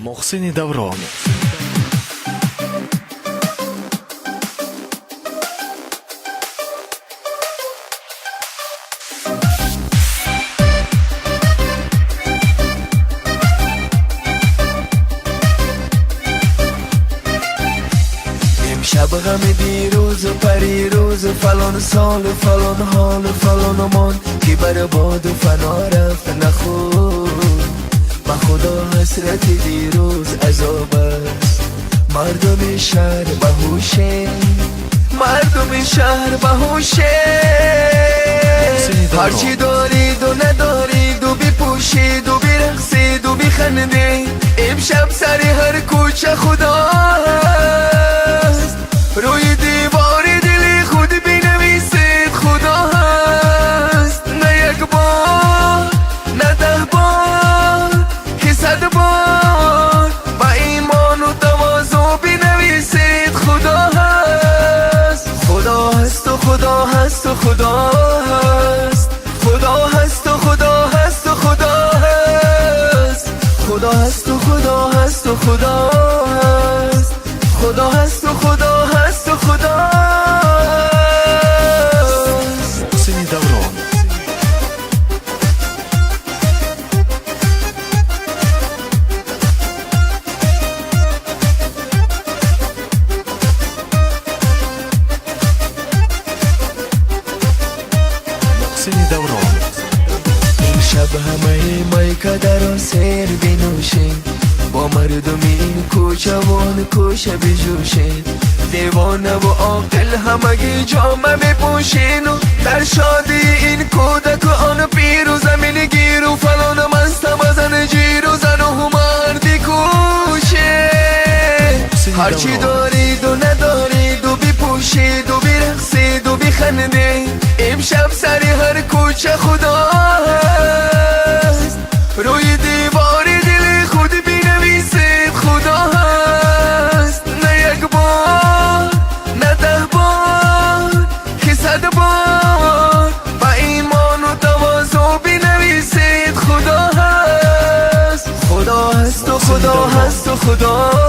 محسن دوران. امشب غم دیروز و پریروز و فلان سال و فلان حال و فلان مان که بر باد و فنا رفت نخود. با خدا حسرت دیروز عذاب است. مردم شهر بهوشه، مردم شهر بهوشه. هرچی دارید و ندارید و بپوشید و برقصید و بخندید، امشب سر هر کوچه خدا هست. روی دیوار دل خود بنویسید خدا هست. نه یک بار، نه 10 بار، که 100 بار با ایمان و تواضع بنویسید خدا هست. خدا هست و خدا هست و خدا هست. خدا هست و خدا هست و خدا هست. خدا هست و خدا هست و خدا هست. خدا هست و خدا هست و خدا هست. محسن دوران. محسن دوران. امشب همه میکده را سیر بنوشین، با مردم این کوچه وان کوچه بجوشین. دیوانه و عاقل همگی جامه بپوشین و در شادی این کودک و آن پیر و زمین گیر و فلان مست بزن جیر و زن و مردی کوچه. هرچی دارید و ندارید و بپوشید و برقصید و بخندید، امشب سر هر کوچه خدا هست. روی دیوار دل خود بنویسید خدا هست. نه یک بار، نه 10 بار، که 100 بار با ایمان و تواضع بنویسید خدا هست. خدا هست و خدا هست و خدا